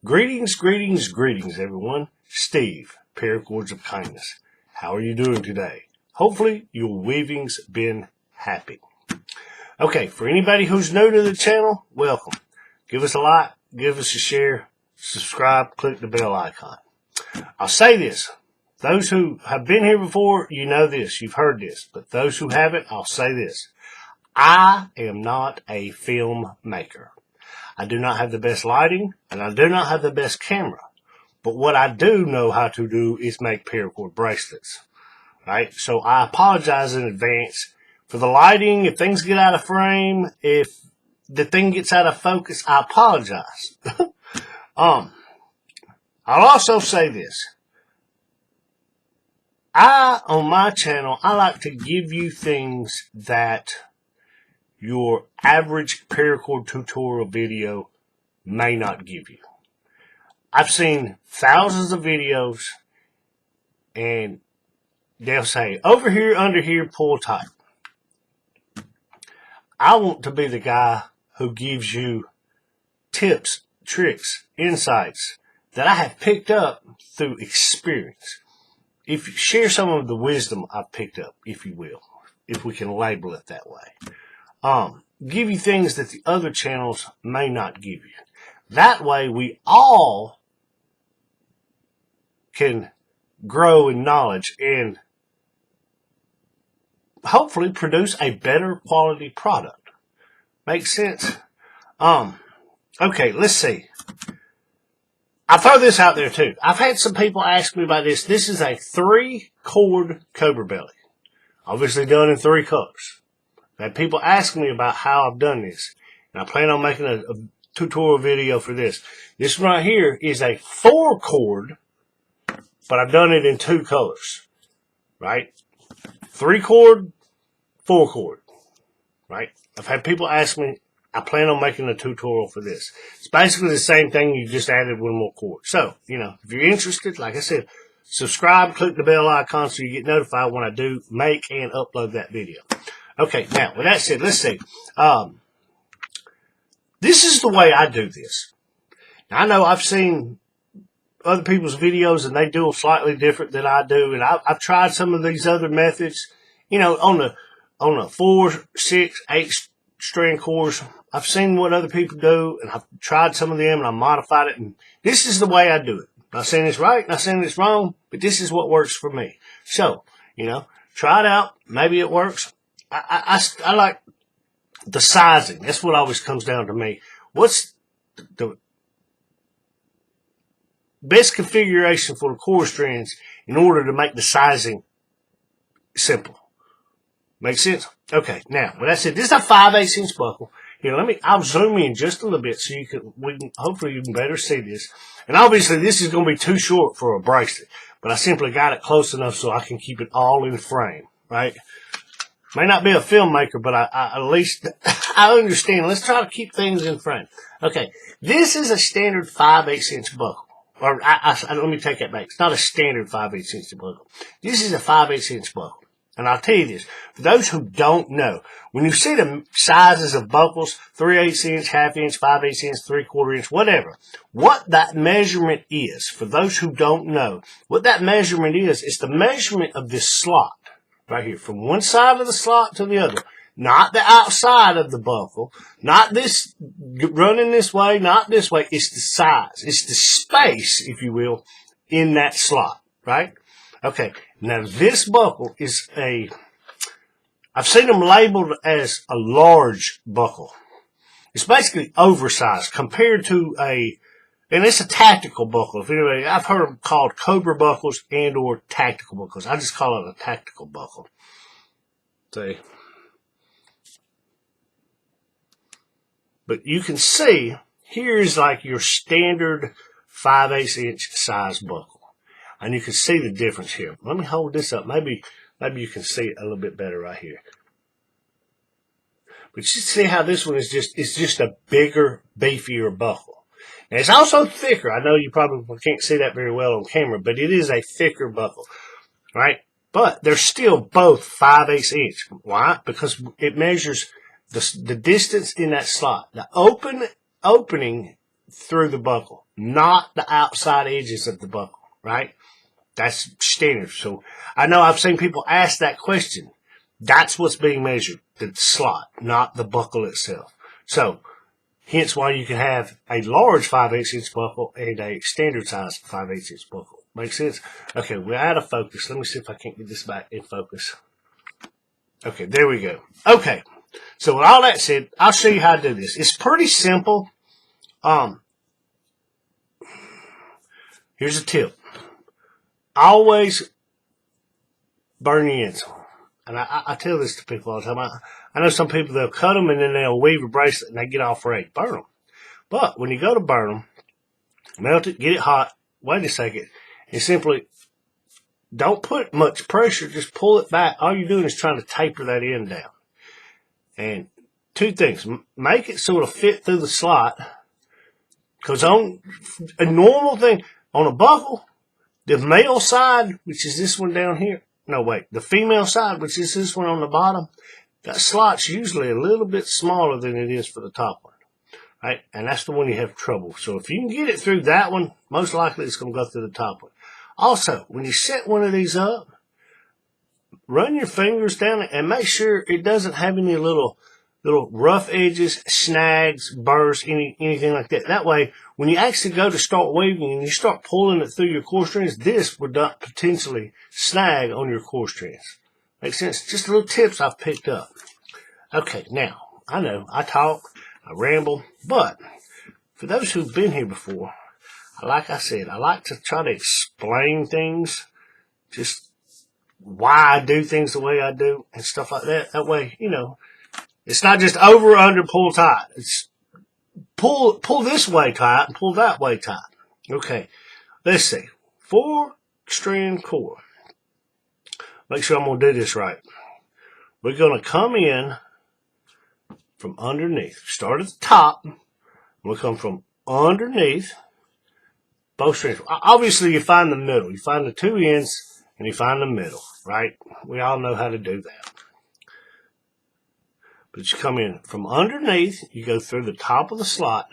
Greetings, greetings, greetings, everyone. Steve, Paracords of Kindness. How are you doing today? Hopefully, your weaving's been happy. Okay, for anybody who's new to the channel, welcome. Give us a like, give us a share, subscribe, click the bell icon. I'll say this. Those who have been here before, you know this, you've heard this. But those who haven't, I'll say this. I am not a film maker. I do not have the best lighting, and I do not have the best camera. But what I do know how to do is make paracord bracelets, right? So I apologize in advance for the lighting. If things get out of frame, if the thing gets out of focus, I apologize. I'll also say this. On my channel, I like to give you things that your average paracord tutorial video may not give you. I've seen thousands of videos and they'll say, over here, under here, pull tight. I want to be the guy who gives you tips, tricks, insights that I have picked up through experience. If you share some of the wisdom I've picked up, if you will, if we can label it that way. Give you things that the other channels may not give you. That way we all can grow in knowledge and hopefully produce a better quality product. Makes sense? Okay, let's see. I'll throw this out there too. I've had some people ask me about this. This is a 3-cord Cobra belly. Obviously done in 3 colors. I've had people ask me about how I've done this. And I plan on making a tutorial video for this. This one right here is a 4-cord, but I've done it in 2 colors. Right? 3-cord, 4-cord. Right? I've had people ask me, I plan on making a tutorial for this. It's basically the same thing, you just added 1 more cord. So, if you're interested, like I said, subscribe, click the bell icon so you get notified when I do make and upload that video. Okay, now, with that said, let's see. This is the way I do this. Now, I know I've seen other people's videos and they do them slightly different than I do. And I've tried some of these other methods, on the 4, 6, 8 strand cores. I've seen what other people do and I've tried some of them and I modified it. And this is the way I do it. Not saying it's right, not saying it's wrong, but this is what works for me. So, try it out. Maybe it works. I like the sizing. That's what always comes down to me. What's the best configuration for the core strands in order to make the sizing simple? Make sense? Okay. Now, with that said, this is a 5/8 inch buckle. Here, I'll zoom in just a little bit so hopefully you can better see this. And obviously this is going to be too short for a bracelet, but I simply got it close enough so I can keep it all in frame, right? May not be a filmmaker, but I at least I understand. Let's try to keep things in frame. Okay, this is a standard 5/8 inch buckle. Or let me take that back. It's not a standard 5/8 inch buckle. This is a 5/8 inch buckle. And I'll tell you this, for those who don't know, when you see the sizes of buckles, 3/8 inch, 1/2 inch, 5/8 inch, 3/4 inch, whatever, what that measurement is, for those who don't know, what that measurement is the measurement of this slot. Right here, from one side of the slot to the other. Not the outside of the buckle. Not this running this way, not this way. It's the size. It's the space, if you will, in that slot. Right? Okay. Now, this buckle is I've seen them labeled as a large buckle. It's basically oversized compared to and it's a tactical buckle. If anybody, I've heard them called Cobra buckles and or tactical buckles. I just call it a tactical buckle. See? But you can see, here's like your standard 5/8 inch size buckle. And you can see the difference here. Let me hold this up. Maybe you can see it a little bit better right here. But you see how this one is just a bigger, beefier buckle. And it's also thicker. I know you probably can't see that very well on camera, but it is a thicker buckle, right? But they're still both 5/8 inch. Why? Because it measures the distance in that slot, the opening through the buckle. not the outside edges of the buckle, right? That's standard. So I know I've seen people ask that question. That's what's being measured, the slot, not the buckle itself. So hence why you can have a large 5/8 inch buckle and a standard size 5/8 inch buckle. Makes sense? Okay, we're out of focus. Let me see if I can't get this back in focus. Okay, there we go. Okay, so with all that said, I'll show you how to do this. It's pretty simple. Here's a tip. Always burn your ends. And I tell this to people all the time. I know some people, they'll cut them and then they'll weave a bracelet and they get all frayed. Burn them. But when you go to burn them, melt it, get it hot, wait a second, and simply don't put much pressure, just pull it back. All you're doing is trying to taper that end down. And two things, make it sort of fit through the slot, because on a normal thing, on a buckle, the male side, which is this one down here, no wait, the female side, which is this one on the bottom, that slot's usually a little bit smaller than it is for the top one. Right? And that's the one you have trouble. So if you can get it through that one, most likely it's going to go through the top one. Also, when you set one of these up, run your fingers down it and make sure it doesn't have any little rough edges, snags, burrs, anything like that. That way, when you actually go to start weaving and you start pulling it through your core strands, this would not potentially snag on your core strands. Makes sense? Just little tips I've picked up. Okay, now, I know I talk, I ramble, but for those who've been here before, like I said, I like to try to explain things, just why I do things the way I do and stuff like that. That way, you know, it's not just over, under, pull tight. It's pull this way tight and pull that way tight. Okay, let's see. 4-strand core. Make sure I'm going to do this right. We're going to come in from underneath. Start at the top. We'll come from underneath both strands. Obviously, you find the middle. You find the two ends and you find the middle, right? We all know how to do that. But you come in from underneath, you go through the top of the slot,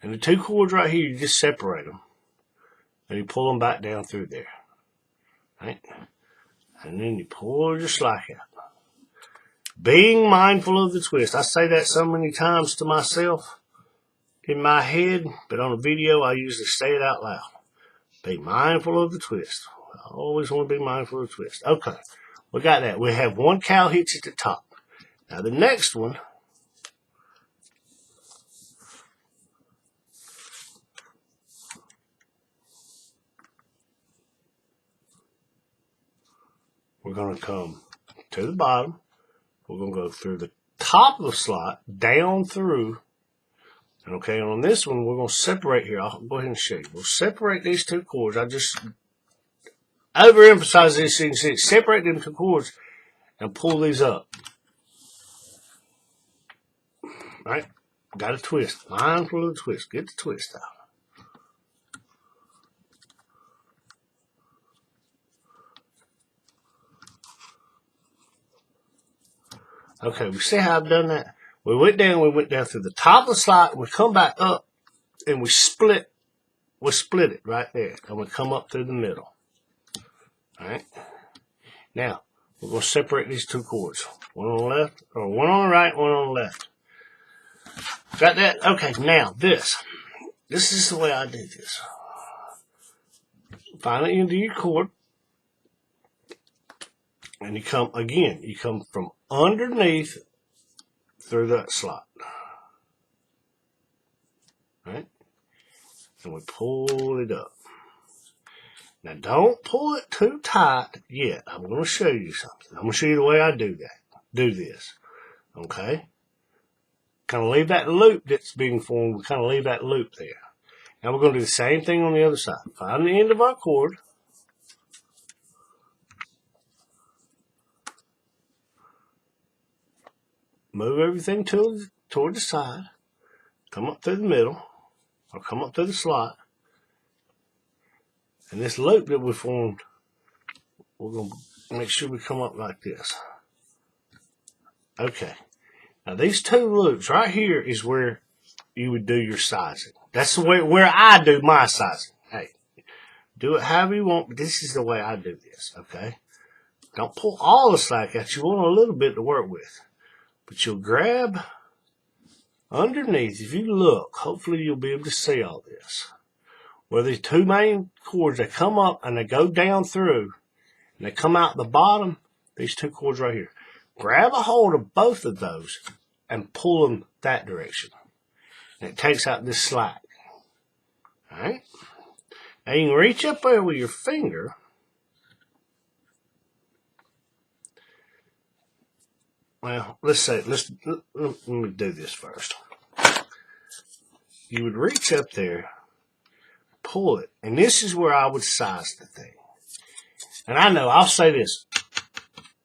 and the two cords right here, you just separate them, and you pull them back down through there, right? And then you pull just like that. Being mindful of the twist. I say that so many times to myself in my head, but on a video, I usually say it out loud. Be mindful of the twist. I always want to be mindful of the twist. Okay. We got that. We have one cow hitch at the top. Now the next one, we're going to come to the bottom. We're going to go through the top of the slot, down through. Okay, and on this one, we're going to separate here. I'll go ahead and show you. We'll separate these two cords. I just overemphasize this so you can see it. Separate them two cords and pull these up. Right? Got a twist. Mindful of the twist. Get the twist out. Okay, we see how I've done that? We went down through the top of the slot, we come back up, and we split it right there, and we come up through the middle. Alright? Now, we're going to separate these two cords. One on the left, or one on the right, one on the left. Got that? Okay, now this is the way I do this. Find the end of your cord, and you come from underneath through that slot. Right? And we pull it up. Now don't pull it too tight yet. I'm going to show you something. I'm going to show you the way I do this. Okay? Kind of leave that loop that's being formed. We kind of leave that loop there. Now we're going to do the same thing on the other side. Find the end of our cord. Move everything toward the side. Come up through the middle. Or come up through the slot. And this loop that we formed, we're going to make sure we come up like this. Okay. Now these two loops right here is where you would do your sizing. That's the way where I do my sizing. Hey, do it however you want, but this is the way I do this, okay? Don't pull all the slack out. You want a little bit to work with. But you'll grab underneath. If you look, hopefully you'll be able to see all this. Where these two main cords, they come up and they go down through. And they come out the bottom, these two cords right here. Grab a hold of both of those and pull them that direction. And it takes out this slack. Alright? Now you can reach up there with your finger. Well, let me do this first. You would reach up there, pull it, and this is where I would size the thing. And I know, I'll say this.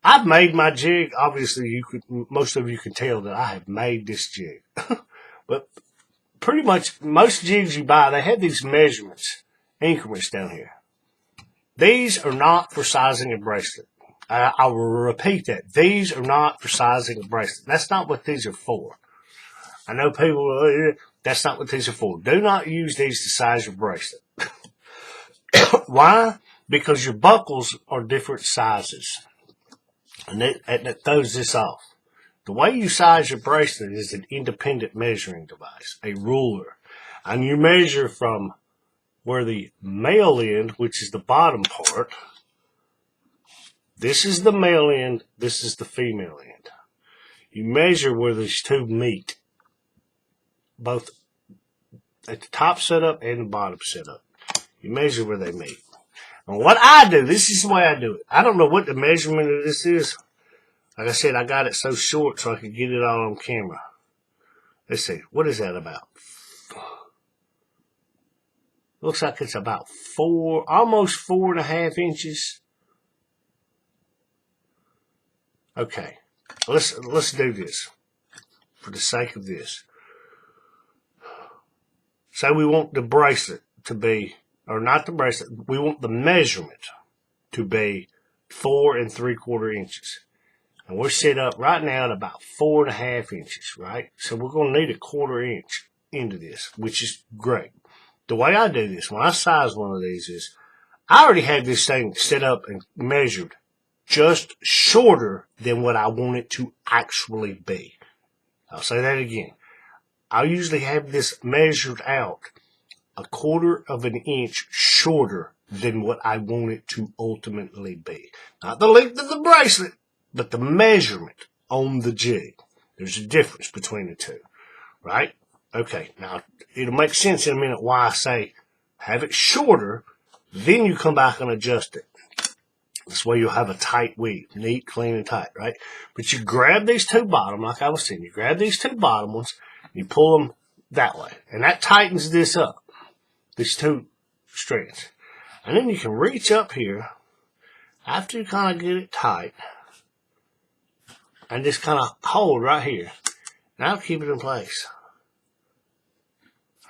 I've made my jig. Obviously, most of you can tell that I have made this jig. But pretty much most jigs you buy, they have these measurements, increments down here. These are not for sizing a bracelet. I will repeat that. These are not for sizing a bracelet. That's not what these are for. I know people, that's not what these are for. Do not use these to size your bracelet. Why? Because your buckles are different sizes. And that throws this off. The way you size your bracelet is an independent measuring device, a ruler. And you measure from where the male end, which is the bottom part, this is the male end, this is the female end. You measure where these two meet, both at the top setup and the bottom setup. You measure where they meet. And what I do, this is the way I do it. I don't know what the measurement of this is. Like I said, I got it so short so I could get it all on camera. Let's see, what is that about? Looks like it's about almost 4.5 inches. Okay, let's do this for the sake of this. Say we want the bracelet to be, or not the bracelet, we want the measurement to be 4 3/4 inches. And we're set up right now at about 4.5 inches, right? So we're going to need a 1/4 inch into this, which is great. The way I do this, when I size one of these is, I already have this thing set up and measured just shorter than what I want it to actually be. I'll say that again. I usually have this measured out 1/4 inch shorter than what I want it to ultimately be. Not the length of the bracelet, but the measurement on the jig. There's a difference between the two, right? Okay, now it'll make sense in a minute why I say have it shorter, then you come back and adjust it. This way you'll have a tight weave, neat, clean, and tight, right? But you grab these two bottom, like I was saying, you grab these two bottom ones, and you pull them that way. And that tightens this up, these two strands. And then you can reach up here, after you kind of get it tight, and just kind of hold right here. Now keep it in place.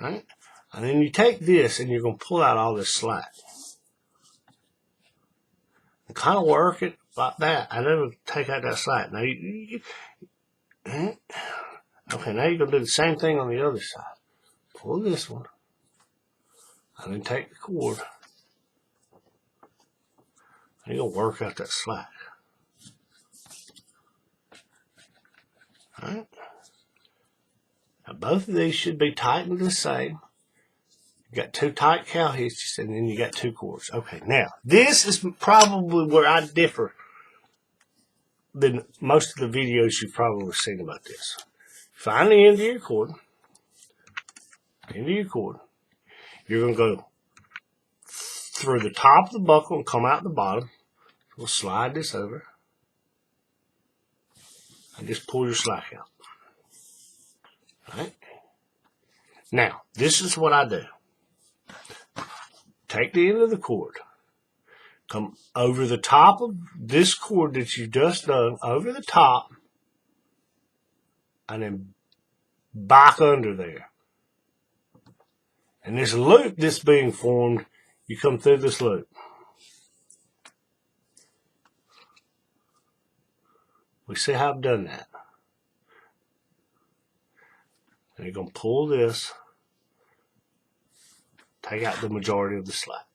Right? And then you take this, and you're going to pull out all this slack. And kind of work it like that. I never take out that slack. Now, okay, now you're going to do the same thing on the other side. Pull this one. And then take the cord. And you're going to work out that slack. Alright. Now, both of these should be tightened the same. You got 2 tight cow hitches, and then you got 2 cords. Okay, now, this is probably where I differ than most of the videos you've probably seen about this. Find the end of your cord. You're going to go through the top of the buckle and come out the bottom. We'll slide this over. And just pull your slack out. Alright? Now, this is what I do. Take the end of the cord. Come over the top of this cord that you've just done, over the top, and then back under there. And this loop that's being formed, you come through this loop. We see how I've done that. And you're going to pull this, take out the majority of the slack.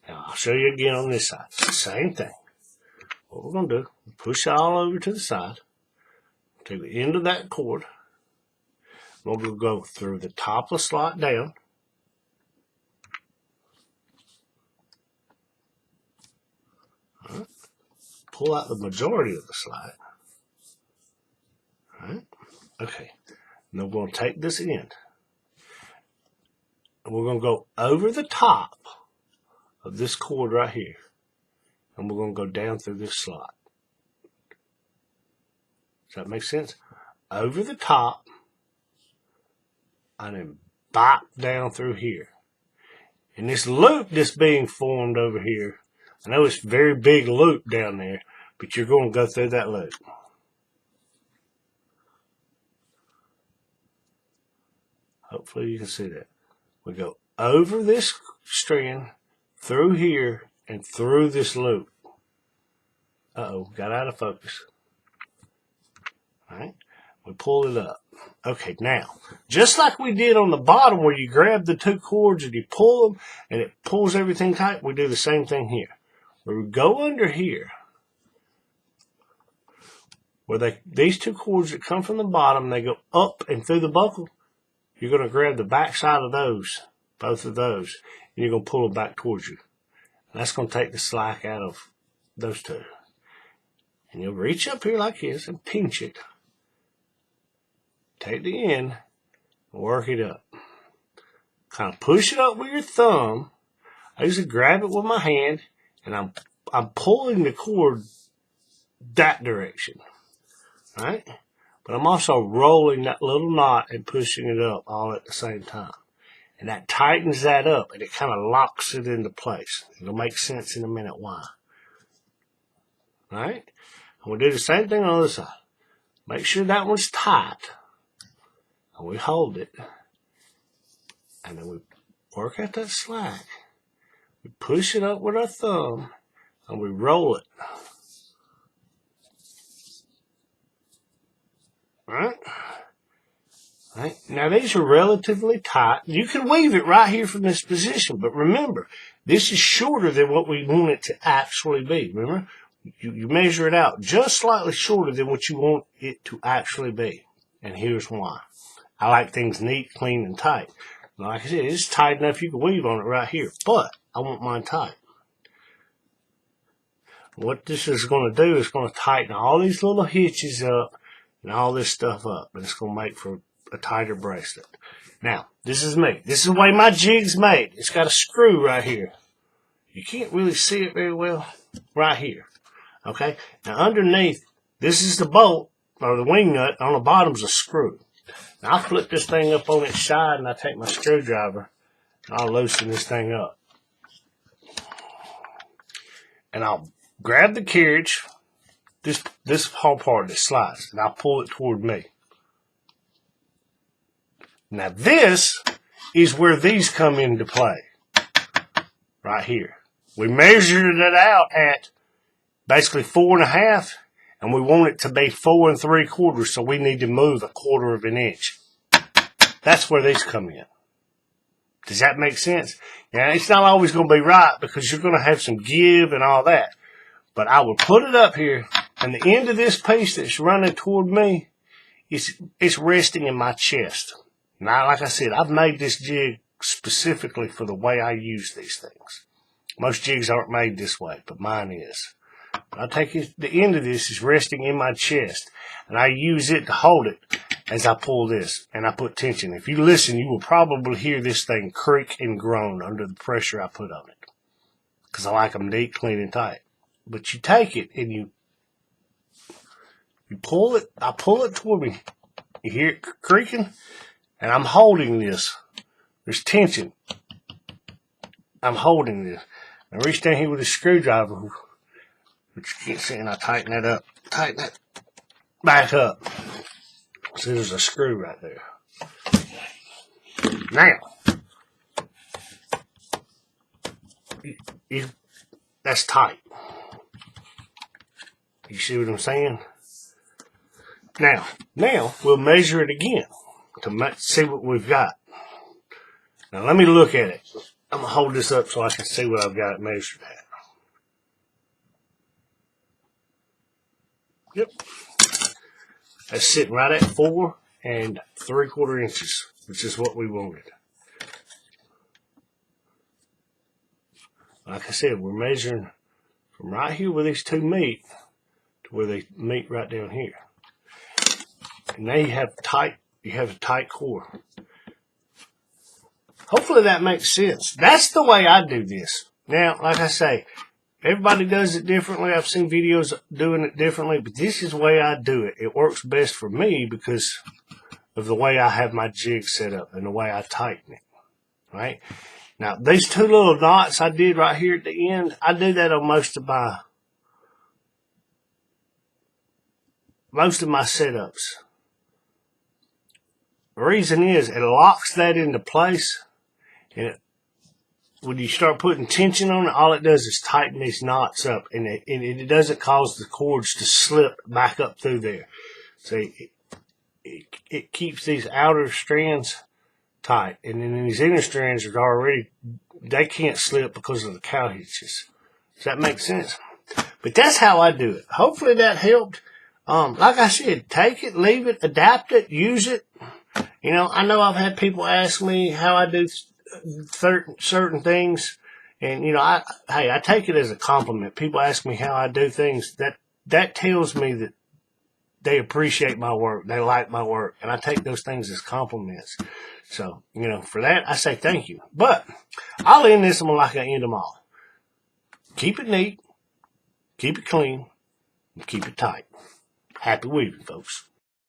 Now, I'll show you again on this side. Same thing. What we're going to do, push it all over to the side, take the end of that cord. We're going to go through the top of the slot down. Right. Pull out the majority of the slack. Right. Okay. Now we're going to take this end. And we're going to go over the top of this cord right here. And we're going to go down through this slot. Does that make sense? Over the top. And then bop down through here. And this loop that's being formed over here, I know it's a very big loop down there, but you're going to go through that loop. Hopefully you can see that. We go over this strand, through here, and through this loop. Uh-oh, got out of focus. All right, we pull it up. Okay, now, just like we did on the bottom where you grab the two cords and you pull them and it pulls everything tight, we do the same thing here. Where we go under here, where these two cords that come from the bottom, they go up and through the buckle, you're going to grab the back side of those, both of those, and you're going to pull them back towards you. And that's going to take the slack out of those two. And you'll reach up here like this and pinch it. Take the end and work it up. Kind of push it up with your thumb. I usually grab it with my hand and I'm pulling the cord that direction. Right? But I'm also rolling that little knot and pushing it up all at the same time. And that tightens that up and it kind of locks it into place. It'll make sense in a minute why. Right? And we'll do the same thing on the other side. Make sure that one's tight. And we hold it. And then we work out that slack. We push it up with our thumb. And we roll it. Right? Right? Now these are relatively tight. You can weave it right here from this position. But remember, this is shorter than what we want it to actually be. Remember? You measure it out just slightly shorter than what you want it to actually be. And here's why. I like things neat, clean, and tight. Like I said, it's tight enough you can weave on it right here. But I want mine tight. What this is going to do is going to tighten all these little hitches up and all this stuff up. And it's going to make for a tighter bracelet. Now, this is me. This is the way my jig's made. It's got a screw right here. You can't really see it very well right here. Okay? Now, underneath, this is the bolt, or the wing nut. On the bottom's a screw. Now, I flip this thing up on its side, and I take my screwdriver, and I'll loosen this thing up. And I'll grab the carriage, this whole part that slides, and I'll pull it toward me. Now, this is where these come into play. Right here. We measured it out at basically 4.5, and we want it to be 4 3/4, so we need to move 1/4 of an inch. That's where these come in. Does that make sense? Now, it's not always going to be right because you're going to have some give and all that. But I will put it up here, and the end of this piece that's running toward me, it's resting in my chest. Now, like I said, I've made this jig specifically for the way I use these things. Most jigs aren't made this way, but mine is. I take it, the end of this is resting in my chest, and I use it to hold it as I pull this, and I put tension. If you listen, you will probably hear this thing creak and groan under the pressure I put on it, because I like them neat, clean, and tight. But you take it, and you pull it, I pull it toward me. You hear it creaking, and I'm holding this. There's tension. I'm holding this. I reach down here with a screwdriver, but you can't see, and I tighten that up. Tighten that back up. See, there's a screw right there. Now, that's tight. You see what I'm saying? Now we'll measure it again. to see what we've got. Now let me look at it. I'm going to hold this up so I can see what I've got it measured at. Yep. That's sitting right at 4 3/4 inches, which is what we wanted. Like I said, we're measuring from right here where these two meet to where they meet right down here. And now you have a tight core. Hopefully that makes sense. That's the way I do this. Now, like I say, everybody does it differently. I've seen videos doing it differently, but this is the way I do it. It works best for me because of the way I have my jig set up and the way I tighten it. Right? Now, these two little knots I did right here at the end, I do that on most of my setups. The reason is it locks that into place, and when you start putting tension on it, all it does is tighten these knots up, and it doesn't cause the cords to slip back up through there. So it keeps these outer strands tight, and then these inner strands are already, they can't slip because of the cow hitches. Does that make sense? But that's how I do it. Hopefully that helped. Like I said, take it, leave it, adapt it, use it. You know I've had people ask me how I do certain things, and I take it as a compliment. People ask me how I do things. That tells me that they appreciate my work, they like my work, and I take those things as compliments. So for that I say thank you. But I'll end this one like I end them all. Keep it neat, keep it clean, and keep it tight. Happy weaving, folks.